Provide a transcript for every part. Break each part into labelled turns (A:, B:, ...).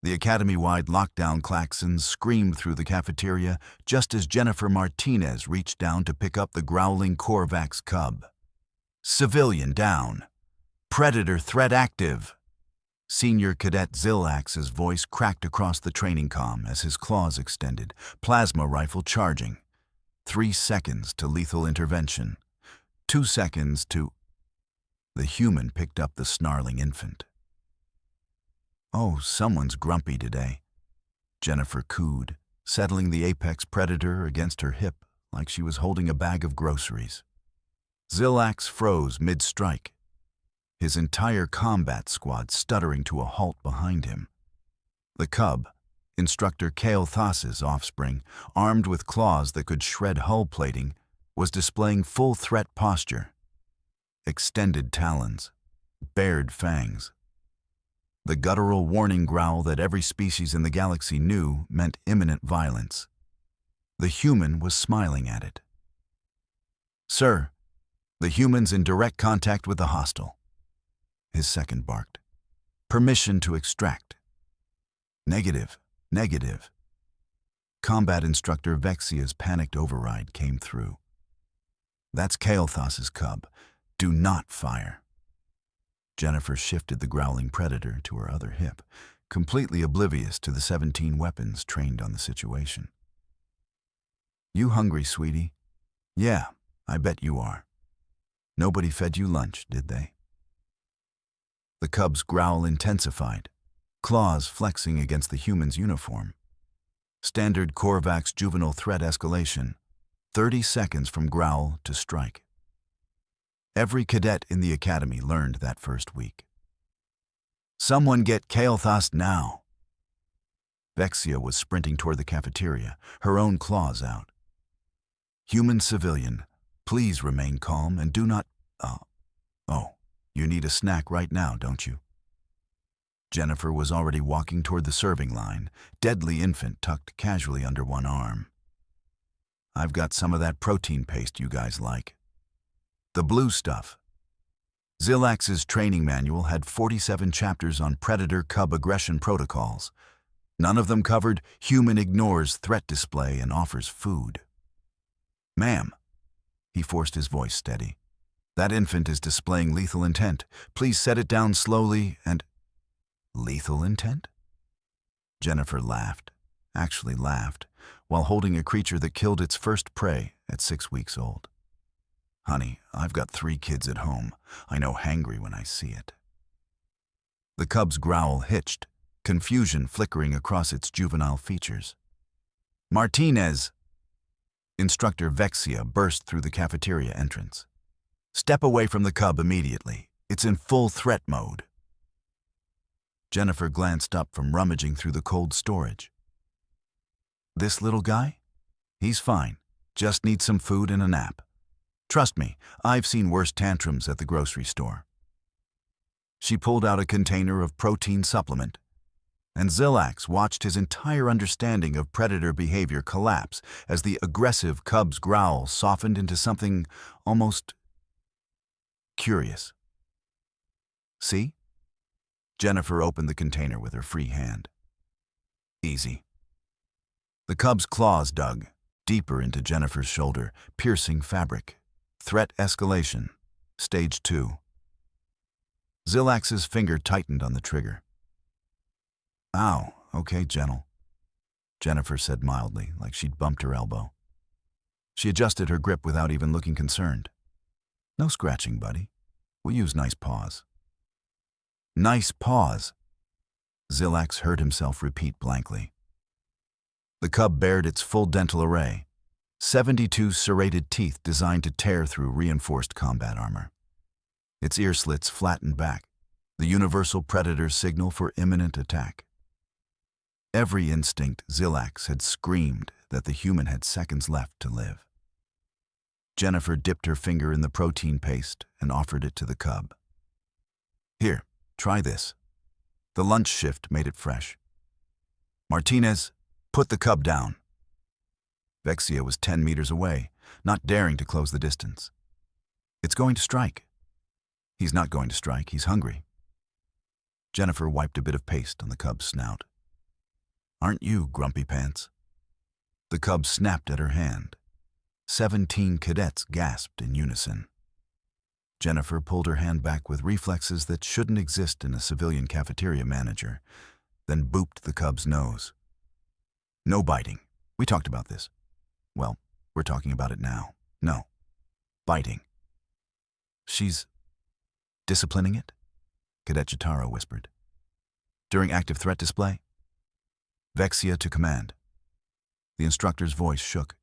A: The academy-wide lockdown klaxons screamed through the cafeteria just as Jennifer Martinez reached down to pick up the growling Corvax cub. Civilian down. Predator threat active. Senior Cadet Zillax's voice cracked across the training comm as his claws extended, plasma rifle charging. 3 seconds to lethal intervention. 2 seconds to... The human picked up the snarling infant. "Oh, someone's grumpy today," Jennifer cooed, settling the apex predator against her hip like she was holding a bag of groceries. Zillax froze mid-strike, his entire combat squad stuttering to a halt behind him. The cub, Instructor Kael'thas's offspring, armed with claws that could shred hull plating, was displaying full threat posture. Extended talons, bared fangs. The guttural warning growl that every species in the galaxy knew meant imminent violence. The human was smiling at it. "Sir, the human's in direct contact with the hostile." His second barked. "Permission to extract." "Negative, negative." Combat Instructor Vexia's panicked override came through. "That's Kael'thas's cub. Do not fire." Jennifer shifted the growling predator to her other hip, completely oblivious to the 17 weapons trained on the situation. "You hungry, sweetie?" "Yeah, I bet you are. Nobody fed you lunch, did they?" The cub's growl intensified, claws flexing against the human's uniform. Standard Corvax juvenile threat escalation, 30 seconds from growl to strike. Every cadet in the academy learned that first week. "Someone get Kael'thas now." Vexia was sprinting toward the cafeteria, her own claws out. "Human civilian, please remain calm and do not... Oh, you need a snack right now, don't you?" Jennifer was already walking toward the serving line, deadly infant tucked casually under one arm. "I've got some of that protein paste you guys like. The blue stuff." Zillax's training manual had 47 chapters on predator-cub aggression protocols. None of them covered human ignores threat display and offers food. "Ma'am," he forced his voice steady, "that infant is displaying lethal intent. Please set it down slowly and..." "Lethal intent?" Jennifer laughed, actually laughed, while holding a creature that killed its first prey at 6 weeks old. "Honey, I've got 3 kids at home. I know hangry when I see it." The cub's growl hitched, confusion flickering across its juvenile features. "Martinez!" Instructor Vexia burst through the cafeteria entrance. "Step away from the cub immediately. It's in full threat mode." Jennifer glanced up from rummaging through the cold storage. "This little guy? He's fine. Just needs some food and a nap. Trust me, I've seen worse tantrums at the grocery store." She pulled out a container of protein supplement, and Zillax watched his entire understanding of predator behavior collapse as the aggressive cub's growl softened into something almost curious. "See?" Jennifer opened the container with her free hand. "Easy." The cub's claws dug deeper into Jennifer's shoulder, piercing fabric. Threat escalation, stage 2. Zillax's finger tightened on the trigger. "Ow, okay, gentle," Jennifer said mildly, like she'd bumped her elbow. She adjusted her grip without even looking concerned. "No scratching, buddy. We'll use nice paws." "Nice paws," Zillax heard himself repeat blankly. The cub bared its full dental array, 72 serrated teeth designed to tear through reinforced combat armor. Its ear slits flattened back, the universal predator signal for imminent attack. Every instinct Zillax had screamed that the human had seconds left to live. Jennifer dipped her finger in the protein paste and offered it to the cub. "Here, try this." The lunch shift made it fresh. "Martinez, put the cub down." Vexia was 10 meters away, not daring to close the distance. "It's going to strike." "He's not going to strike, he's hungry." Jennifer wiped a bit of paste on the cub's snout. Aren't you, Grumpy Pants? The cub snapped at her hand. 17 cadets gasped in unison. Jennifer pulled her hand back with reflexes that shouldn't exist in a civilian cafeteria manager, then booped the cub's nose. No biting. We talked about this. Well, we're talking about it now. No. Biting. She's disciplining it? Cadet Jitaro whispered. During active threat display? Vexia to command. The instructor's voice shook.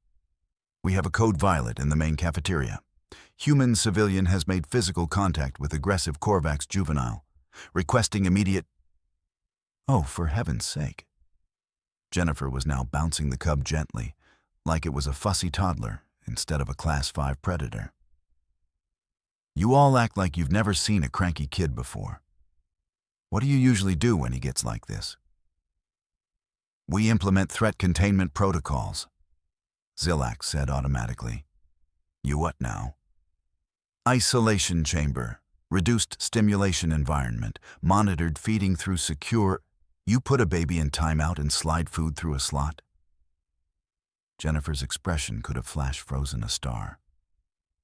A: We have a code violet in the main cafeteria. Human civilian has made physical contact with aggressive Korvax juvenile, requesting immediate... Oh, for heaven's sake. Jennifer was now bouncing the cub gently, like it was a fussy toddler instead of a Class 5 predator. You all act like you've never seen a cranky kid before. What do you usually do when he gets like this? We implement threat containment protocols, Zillax said automatically. You what now? Isolation chamber, reduced stimulation environment, monitored feeding through secure... You put a baby in timeout and slide food through a slot? Jennifer's expression could have flash-frozen a star.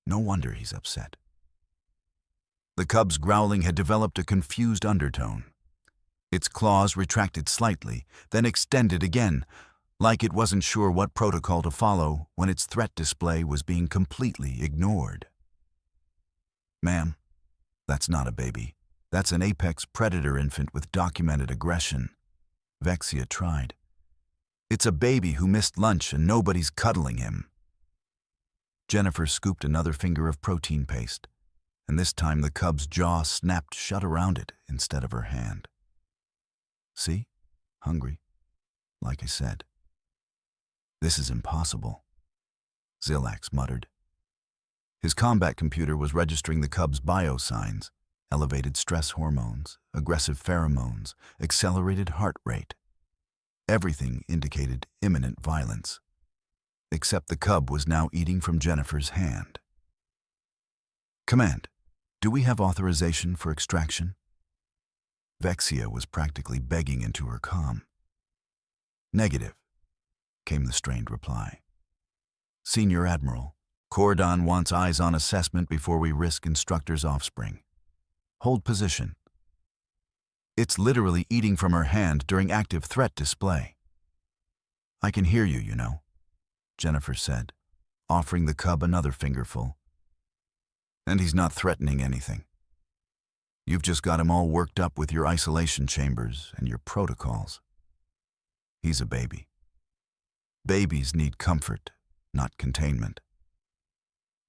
A: No wonder he's upset. The cub's growling had developed a confused undertone. Its claws retracted slightly, then extended again, like it wasn't sure what protocol to follow when its threat display was being completely ignored. Ma'am, that's not a baby. That's an apex predator infant with documented aggression. Vexia tried. It's a baby who missed lunch and nobody's cuddling him. Jennifer scooped another finger of protein paste, and this time the cub's jaw snapped shut around it instead of her hand. See? Hungry. Like I said. This is impossible, Zillax muttered. His combat computer was registering the cub's biosigns, elevated stress hormones, aggressive pheromones, accelerated heart rate. Everything indicated imminent violence, except the cub was now eating from Jennifer's hand. Command, do we have authorization for extraction? Vexia was practically begging into her comm. Negative, came the strained reply. Senior Admiral, Cordon wants eyes-on assessment before we risk instructor's offspring. Hold position. It's literally eating from her hand during active threat display. I can hear you, you know, Jennifer said, offering the cub another fingerful. And he's not threatening anything. You've just got him all worked up with your isolation chambers and your protocols. He's a baby. Babies need comfort, not containment.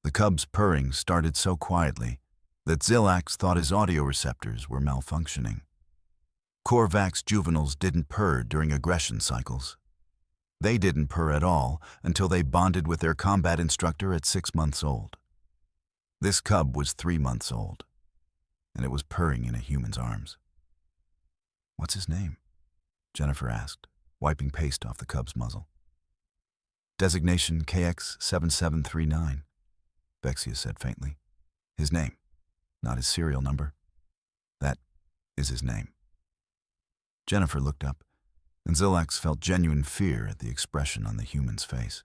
A: The cub's purring started so quietly that Zillax thought his audio receptors were malfunctioning. Korvax juveniles didn't purr during aggression cycles. They didn't purr at all until they bonded with their combat instructor at 6 months old. This cub was 3 months old, and it was purring in a human's arms. What's his name? Jennifer asked, wiping paste off the cub's muzzle. Designation KX7739, Vexia said faintly. His name, not his serial number. That is his name. Jennifer looked up, and Zillax felt genuine fear at the expression on the human's face.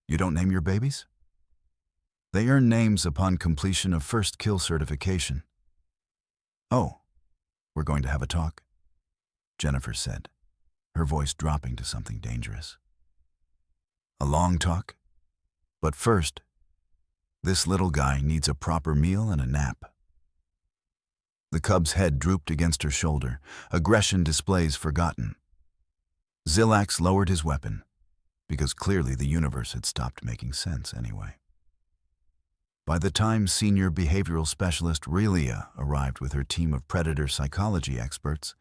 A: You don't name your babies? They earn names upon completion of first kill certification. Oh, we're going to have a talk, Jennifer said, her voice dropping to something dangerous. A long talk? But first, this little guy needs a proper meal and a nap. The cub's head drooped against her shoulder, aggression displays forgotten. Zillax lowered his weapon, because clearly the universe had stopped making sense anyway. By the time senior behavioral specialist Relia arrived with her team of predator psychology experts,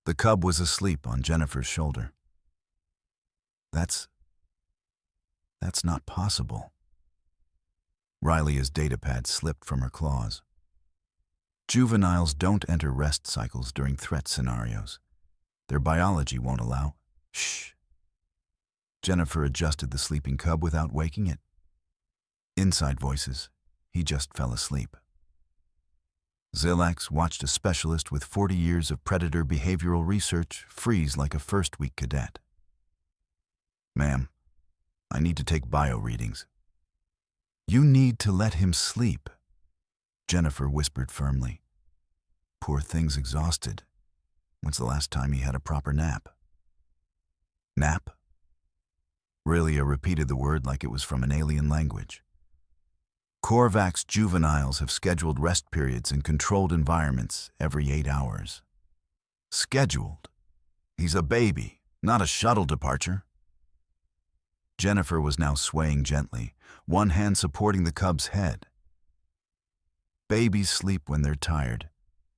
A: the cub was asleep on Jennifer's shoulder. That's not possible. Riley's datapad slipped from her claws. Juveniles don't enter rest cycles during threat scenarios. Their biology won't allow. Shh. Jennifer adjusted the sleeping cub without waking it. Inside voices. He just fell asleep. Zilax watched a specialist with 40 years of predator behavioral research freeze like a first-week cadet. "Ma'am, I need to take bio readings." "You need to let him sleep," Jennifer whispered firmly. "Poor thing's exhausted. When's the last time he had a proper nap?" "Nap?" Rilia repeated the word like it was from an alien language. Korvax juveniles have scheduled rest periods in controlled environments every 8 hours. Scheduled? He's a baby, not a shuttle departure. Jennifer was now swaying gently, one hand supporting the cub's head. Babies sleep when they're tired,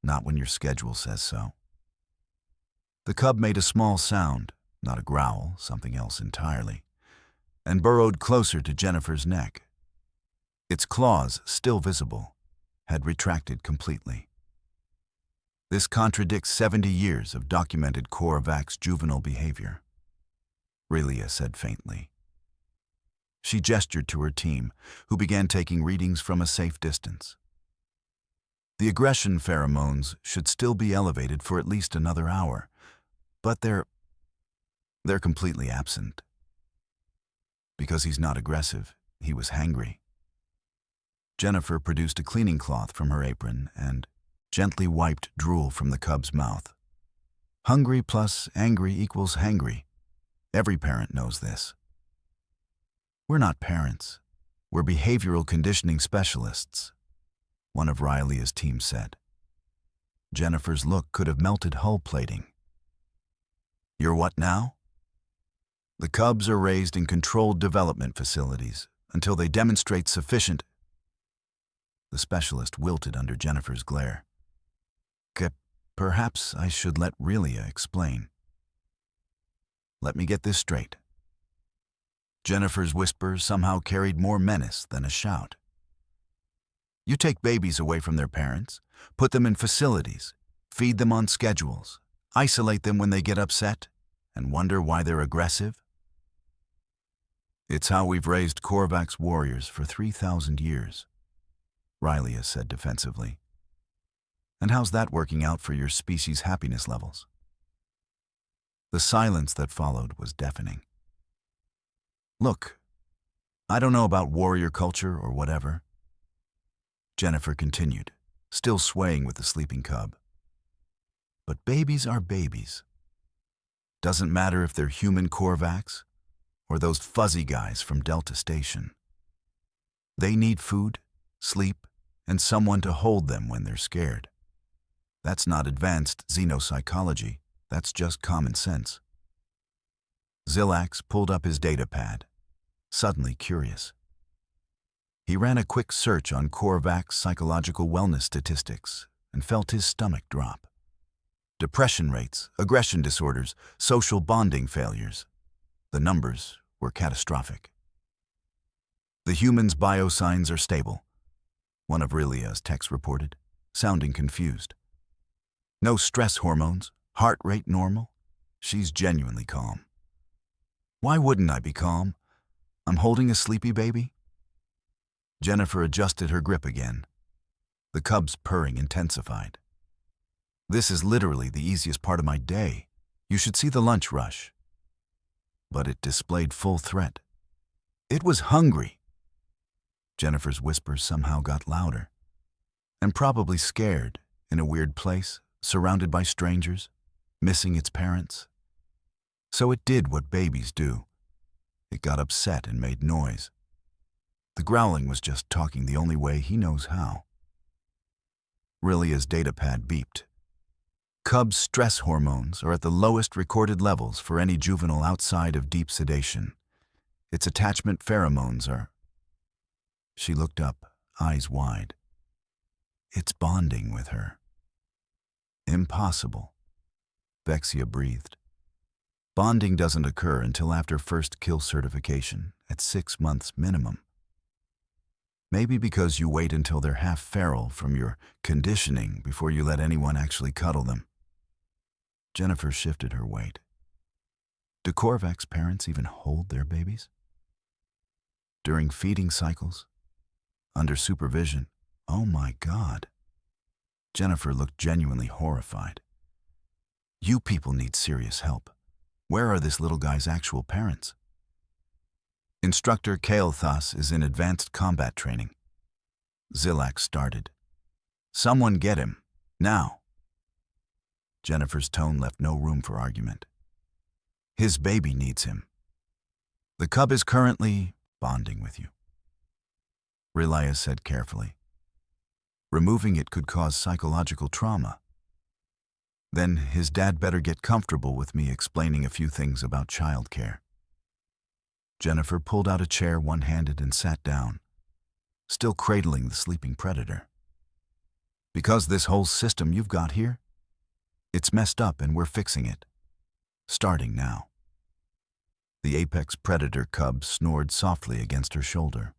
A: not when your schedule says so. The cub made a small sound, not a growl, something else entirely, and burrowed closer to Jennifer's neck. Its claws, still visible, had retracted completely. This contradicts 70 years of documented Korvax juvenile behavior, Rilia said faintly. She gestured to her team, who began taking readings from a safe distance. The aggression pheromones should still be elevated for at least another hour, but they're completely absent. Because he's not aggressive, he was hangry. Jennifer produced a cleaning cloth from her apron and gently wiped drool from the cub's mouth. Hungry plus angry equals hangry. Every parent knows this. "We're not parents. We're behavioral conditioning specialists," one of Riley's team said. Jennifer's look could have melted hull plating. "You're what now?" "The cubs are raised in controlled development facilities until they demonstrate sufficient..." The specialist wilted under Jennifer's glare. "Perhaps I should let Rilia explain." "Let me get this straight." Jennifer's whisper somehow carried more menace than a shout. "You take babies away from their parents, put them in facilities, feed them on schedules, isolate them when they get upset, and wonder why they're aggressive? It's how we've raised Korvax warriors for 3,000 years, Rilia said defensively. "And how's that working out for your species' happiness levels?" The silence that followed was deafening. "Look, I don't know about warrior culture or whatever," Jennifer continued, still swaying with the sleeping cub. "But babies are babies. Doesn't matter if they're human Korvax or those fuzzy guys from Delta Station. They need food, sleep, and someone to hold them when they're scared. That's not advanced xenopsychology, that's just common sense." Zilax pulled up his data pad, suddenly curious. He ran a quick search on Korvax psychological wellness statistics and felt his stomach drop. Depression rates, aggression disorders, social bonding failures. The numbers were catastrophic. "The human's biosigns are stable," one of Rilia's techs reported, sounding confused. "No stress hormones, heart rate normal. She's genuinely calm." "Why wouldn't I be calm? I'm holding a sleepy baby." Jennifer adjusted her grip again. The cub's purring intensified. "This is literally the easiest part of my day. You should see the lunch rush." But it displayed full threat. It was hungry. Jennifer's whispers somehow got louder. "And probably scared, in a weird place, surrounded by strangers, missing its parents. So it did what babies do. It got upset and made noise. The growling was just talking the only way he knows how." Rilia's datapad beeped. "Cubs' stress hormones are at the lowest recorded levels for any juvenile outside of deep sedation. Its attachment pheromones are..." She looked up, eyes wide. "It's bonding with her." "Impossible," Vexia breathed. "Bonding doesn't occur until after first kill certification, at 6 months minimum. Maybe because you wait until they're half feral from your conditioning before you let anyone actually cuddle them." Jennifer shifted her weight. "Do Korvax parents even hold their babies?" "During feeding cycles? Under supervision? Oh my God." Jennifer looked genuinely horrified. You people need serious help. Where are this little guy's actual parents? Instructor Cael'thas is in advanced combat training. Zilak started. Someone get him, now. Jennifer's tone left no room for argument. His baby needs him. The cub is currently bonding with you. Relia said carefully. Removing it could cause psychological trauma. Then his dad better get comfortable with me explaining a few things about childcare. Jennifer pulled out a chair one-handed and sat down, still cradling the sleeping predator. Because this whole system you've got here, it's messed up and we're fixing it. Starting now. The apex predator cub snored softly against her shoulder.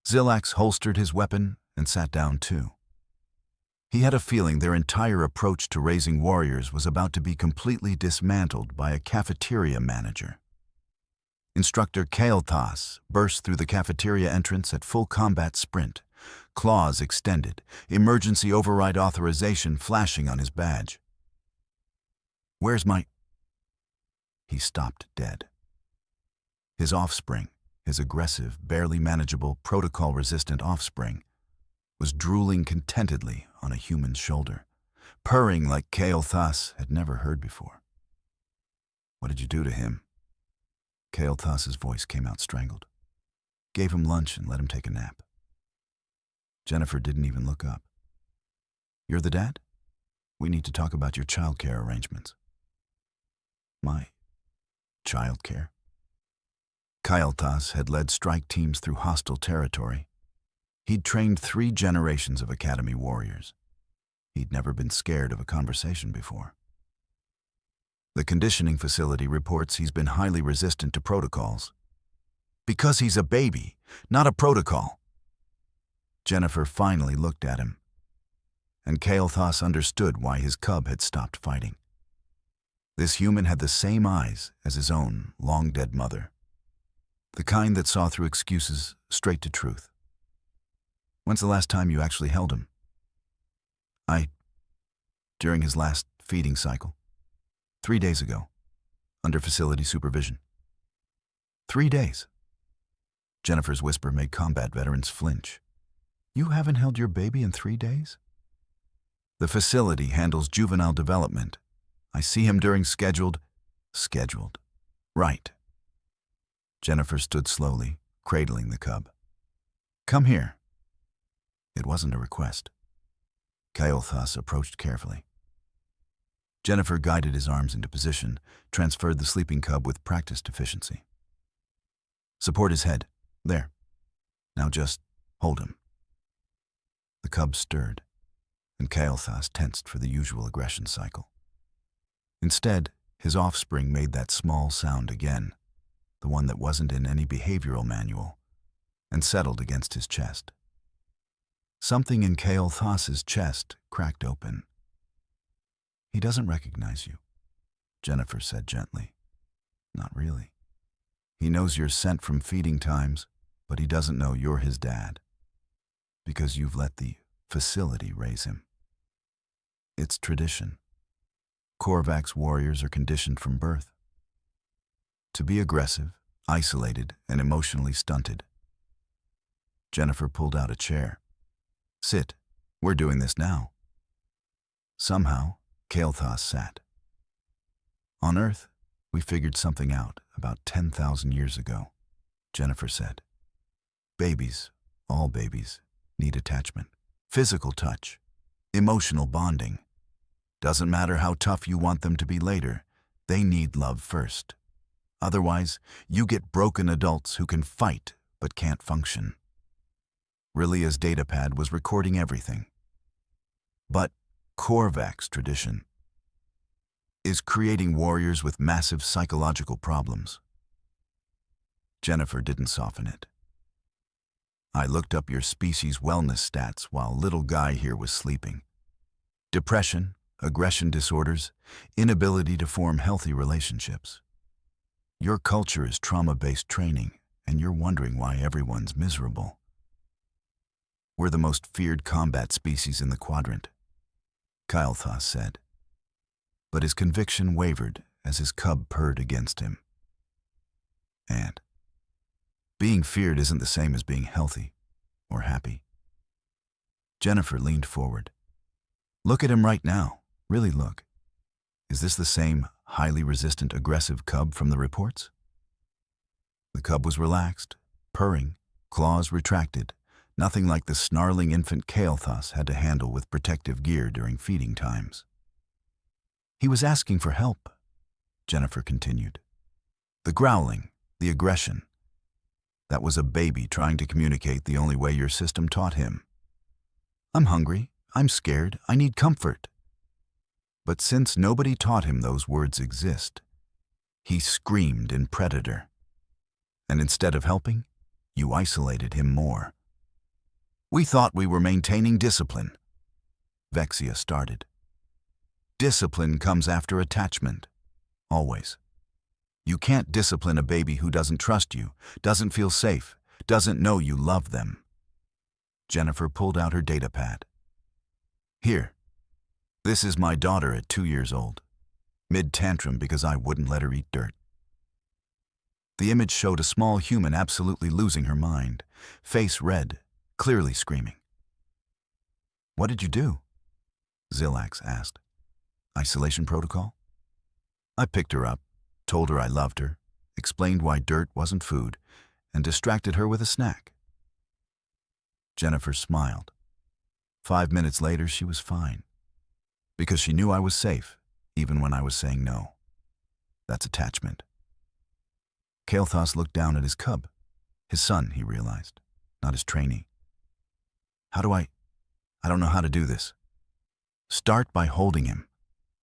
A: Zilax holstered his weapon and sat down too. He had a feeling their entire approach to raising warriors was about to be completely dismantled by a cafeteria manager. Instructor Cael'thas burst through the cafeteria entrance at full combat sprint, claws extended, emergency override authorization flashing on his badge. Where's my... He stopped dead. His offspring, his aggressive, barely manageable, protocol-resistant offspring, was drooling contentedly on a human's shoulder, purring like Cael'thas had never heard before. What did you do to him? Cael'thas's voice came out strangled. Gave him lunch and let him take a nap. Jennifer didn't even look up. You're the dad? We need to talk about your childcare arrangements. My childcare? Cael'thas had led strike teams through hostile territory. He'd trained 3 generations of Academy warriors. He'd never been scared of a conversation before. The conditioning facility reports he's been highly resistant to protocols. Because he's a baby, not a protocol. Jennifer finally looked at him, and Cael'thas understood why his cub had stopped fighting. This human had the same eyes as his own long-dead mother, the kind that saw through excuses straight to truth. When's the last time you actually held him? During his last feeding cycle. 3 days ago, under facility supervision. 3 days. Jennifer's whisper made combat veterans flinch. You haven't held your baby in 3 days? The facility handles juvenile development. I see him during scheduled. Right. Jennifer stood slowly, cradling the cub. Come here. It wasn't a request. Cael'thas approached carefully. Jennifer guided his arms into position, transferred the sleeping cub with practiced efficiency. Support his head. There. Now just hold him. The cub stirred, and Cael'thas tensed for the usual aggression cycle. Instead, his offspring made that small sound again, the one that wasn't in any behavioral manual, and settled against his chest. Something in Cael'thas's chest cracked open. He doesn't recognize you, Jennifer said gently. Not really. He knows you're sent from feeding times, but he doesn't know you're his dad, because you've let the facility raise him. It's tradition. Korvax warriors are conditioned from birth to be aggressive, isolated, and emotionally stunted. Jennifer pulled out a chair. Sit. We're doing this now. Somehow, Cael'thas sat. On Earth, we figured something out about 10,000 years ago, Jennifer said. Babies, all babies, need attachment, physical touch, emotional bonding. Doesn't matter how tough you want them to be later, they need love first. Otherwise, you get broken adults who can fight but can't function. Rilia's datapad was recording everything. But Korvax tradition is creating warriors with massive psychological problems. Jennifer didn't soften it. I looked up your species' wellness stats while little guy here was sleeping. Depression, aggression disorders, inability to form healthy relationships. Your culture is trauma-based training, and you're wondering why everyone's miserable. We're the most feared combat species in the quadrant, Cael'thas said. But his conviction wavered as his cub purred against him. And being feared isn't the same as being healthy or happy. Jennifer leaned forward. Look at him right now. Really look. Is this the same highly resistant, aggressive cub from the reports? The cub was relaxed, purring, claws retracted, nothing like the snarling infant Cael'thas had to handle with protective gear during feeding times. He was asking for help, Jennifer continued. The growling, the aggression. That was a baby trying to communicate the only way your system taught him. I'm hungry, I'm scared, I need comfort. But since nobody taught him those words exist, he screamed in predator. And instead of helping, you isolated him more. We thought we were maintaining discipline, Vexia started. Discipline comes after attachment, always. You can't discipline a baby who doesn't trust you, doesn't feel safe, doesn't know you love them. Jennifer pulled out her data pad. Here, this is my daughter at 2 years old, mid-tantrum because I wouldn't let her eat dirt. The image showed a small human absolutely losing her mind, face red, clearly screaming. What did you do? Zillax asked. Isolation protocol? I picked her up, told her I loved her, explained why dirt wasn't food, and distracted her with a snack. Jennifer smiled. 5 minutes later, she was fine. Because she knew I was safe, even when I was saying no. That's attachment. Cael'thas looked down at his cub. His son, he realized, not his trainee. I don't know how to do this. Start by holding him.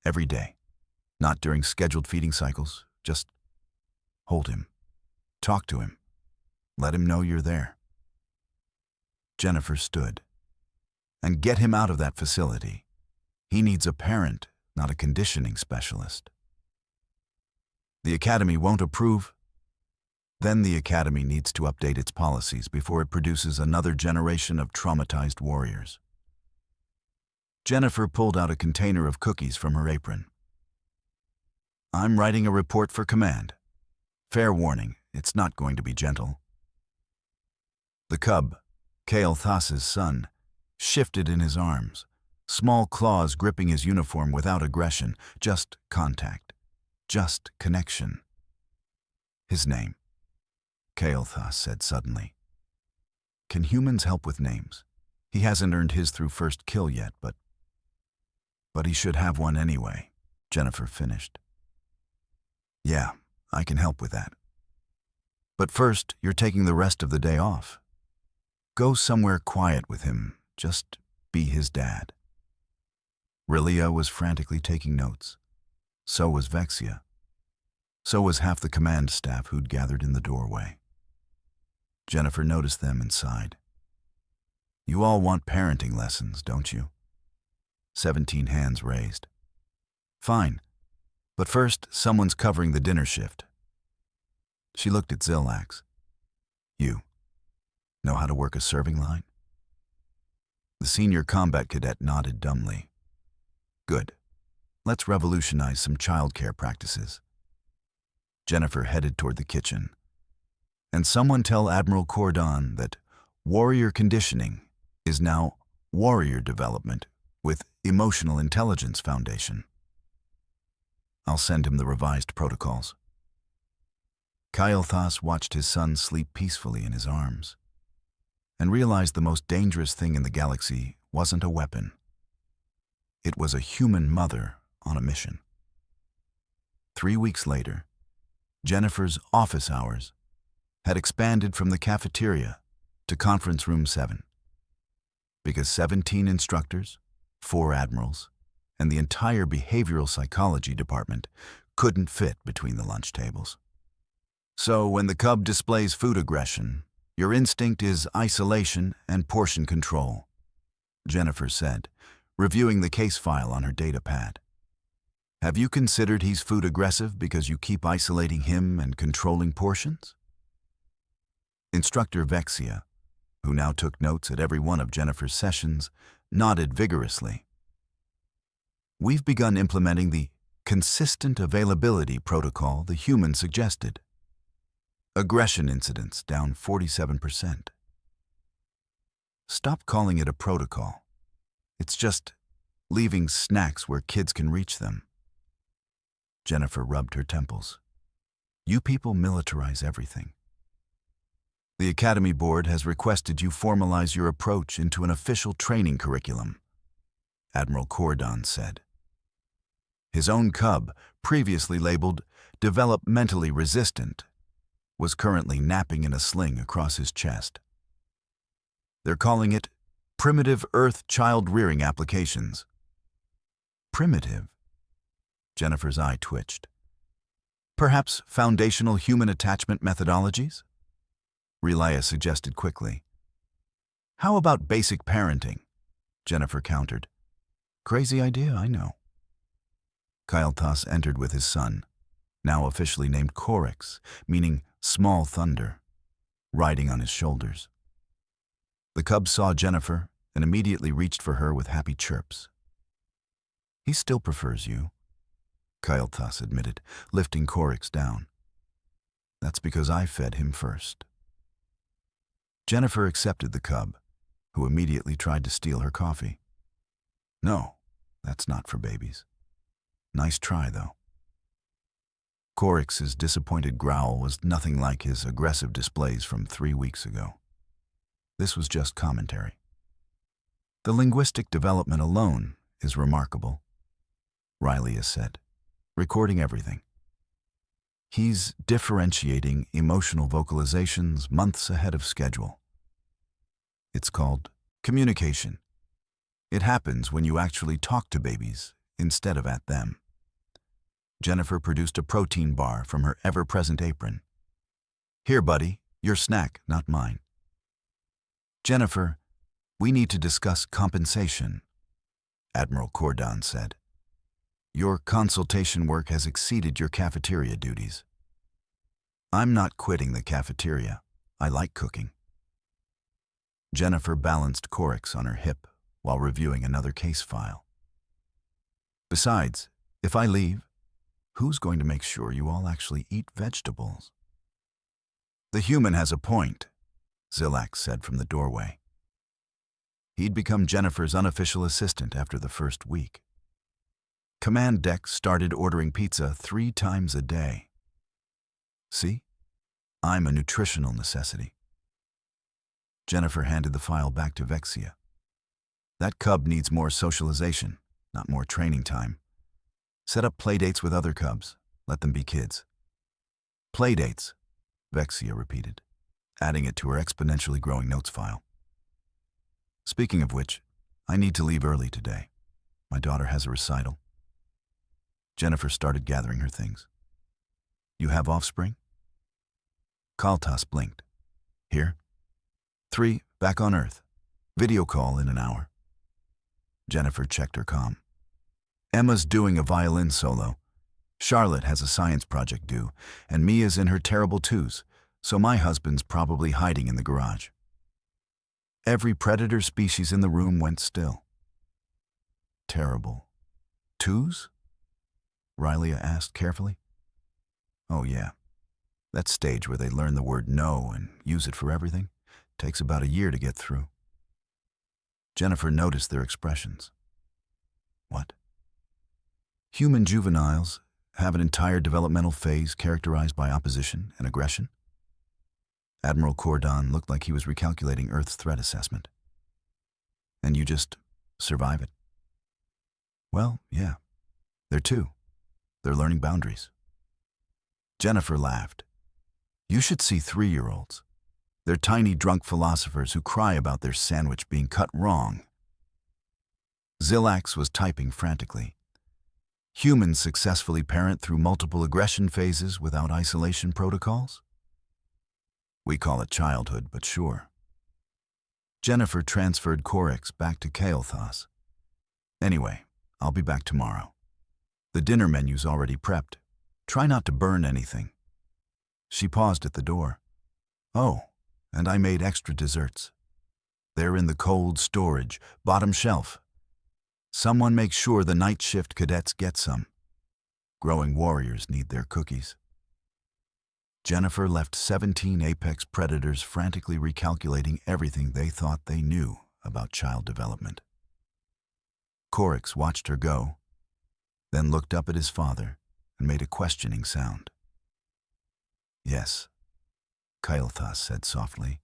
A: Every day. Not during scheduled feeding cycles. Just hold him. Talk to him. Let him know you're there. Jennifer stood. And get him out of that facility. He needs a parent, not a conditioning specialist. The Academy won't approve. Then the Academy needs to update its policies before it produces another generation of traumatized warriors. Jennifer pulled out a container of cookies from her apron. I'm writing a report for command. Fair warning, it's not going to be gentle. The cub, Cael'thas's son, shifted in his arms, small claws gripping his uniform without aggression, just contact, just connection. His name, Cael'thas said suddenly. Can humans help with names? He hasn't earned his through first kill yet, but he should have one anyway, Jennifer finished. Yeah, I can help with that. But first, you're taking the rest of the day off. Go somewhere quiet with him, just be his dad. Relia was frantically taking notes. So was Vexia. So was half the command staff who'd gathered in the doorway. Jennifer noticed them and sighed. You all want parenting lessons, don't you? 17 hands raised. Fine, but first someone's covering the dinner shift. She looked at Zillax. You know how to work a serving line? The senior combat cadet nodded dumbly. Good. Let's revolutionize some childcare practices. Jennifer headed toward the kitchen. And someone tell Admiral Cordon that warrior conditioning is now warrior development with Emotional Intelligence Foundation. I'll send him the revised protocols. Cael'thas watched his son sleep peacefully in his arms and realized the most dangerous thing in the galaxy wasn't a weapon. It was a human mother on a mission. 3 weeks later, Jennifer's office hours had expanded from the cafeteria to conference room 7 because 17 instructors, 4 admirals, and the entire behavioral psychology department couldn't fit between the lunch tables. So when the cub displays food aggression, your instinct is isolation and portion control, Jennifer said, reviewing the case file on her data pad. Have you considered he's food aggressive because you keep isolating him and controlling portions? Instructor Vexia, who now took notes at every one of Jennifer's sessions, nodded vigorously. We've begun implementing the consistent availability protocol the human suggested. Aggression incidents down 47%. Stop calling it a protocol. It's just leaving snacks where kids can reach them. Jennifer rubbed her temples. You people militarize everything. The Academy Board has requested you formalize your approach into an official training curriculum, Admiral Cordon said. His own cub, previously labeled developmentally resistant, was currently napping in a sling across his chest. They're calling it Primitive Earth Child Rearing Applications. Primitive? Jennifer's eye twitched. Perhaps foundational human attachment methodologies? Relia suggested quickly. How about basic parenting? Jennifer countered. Crazy idea, I know. Cael'thas entered with his son, now officially named Coryx, meaning small thunder, riding on his shoulders. The cub saw Jennifer and immediately reached for her with happy chirps. He still prefers you, Cael'thas admitted, lifting Coryx down. That's because I fed him first. Jennifer accepted the cub, who immediately tried to steal her coffee. No, that's not for babies. Nice try, though. Coryx's disappointed growl was nothing like his aggressive displays from 3 weeks ago. This was just commentary. The linguistic development alone is remarkable, Relia said, recording everything. He's differentiating emotional vocalizations months ahead of schedule. It's called communication. It happens when you actually talk to babies instead of at them. Jennifer produced a protein bar from her ever-present apron. Here, buddy, your snack, not mine. Jennifer, we need to discuss compensation, Admiral Cordon said. Your consultation work has exceeded your cafeteria duties. I'm not quitting the cafeteria. I like cooking. Jennifer balanced Coryx on her hip while reviewing another case file. Besides, if I leave, who's going to make sure you all actually eat vegetables? The human has a point, Zilax said from the doorway. He'd become Jennifer's unofficial assistant after the first week. Command Deck started ordering pizza 3 times a day. See? I'm a nutritional necessity. Jennifer handed the file back to Vexia. That cub needs more socialization, not more training time. Set up playdates with other cubs. Let them be kids. Playdates, Vexia repeated, adding it to her exponentially growing notes file. Speaking of which, I need to leave early today. My daughter has a recital. Jennifer started gathering her things. You have offspring? Cael'thas blinked. Here? 3, back on Earth. Video call in an hour. Jennifer checked her comm. Emma's doing a violin solo. Charlotte has a science project due, and Mia's in her terrible twos, so my husband's probably hiding in the garage. Every predator species in the room went still. Terrible. Twos? Relia asked carefully. Oh yeah. That stage where they learn the word no and use it for everything takes about a year to get through. Jennifer noticed their expressions. What? Human juveniles have an entire developmental phase characterized by opposition and aggression. Admiral Cordon looked like he was recalculating Earth's threat assessment. And you just survive it? Well, yeah. They're 2. They're learning boundaries. Jennifer laughed. You should see 3-year-olds. They're tiny drunk philosophers who cry about their sandwich being cut wrong. Zilax was typing frantically. Humans successfully parent through multiple aggression phases without isolation protocols? We call it childhood, but sure. Jennifer transferred Coryx back to Cael'thas. Anyway, I'll be back tomorrow. The dinner menu's already prepped. Try not to burn anything. She paused at the door. Oh, and I made extra desserts. They're in the cold storage, bottom shelf. Someone make sure the night shift cadets get some. Growing warriors need their cookies. Jennifer left 17 apex predators frantically recalculating everything they thought they knew about child development. Corix watched her go, then looked up at his father and made a questioning sound. Yes, Kailthas said softly,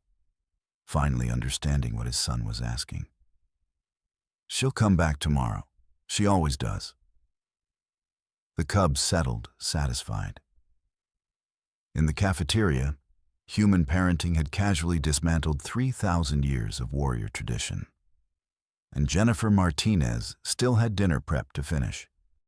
A: finally understanding what his son was asking. She'll come back tomorrow. She always does. The cubs settled, satisfied. In the cafeteria, human parenting had casually dismantled 3,000 years of warrior tradition. And Jennifer Martinez still had dinner prep to finish.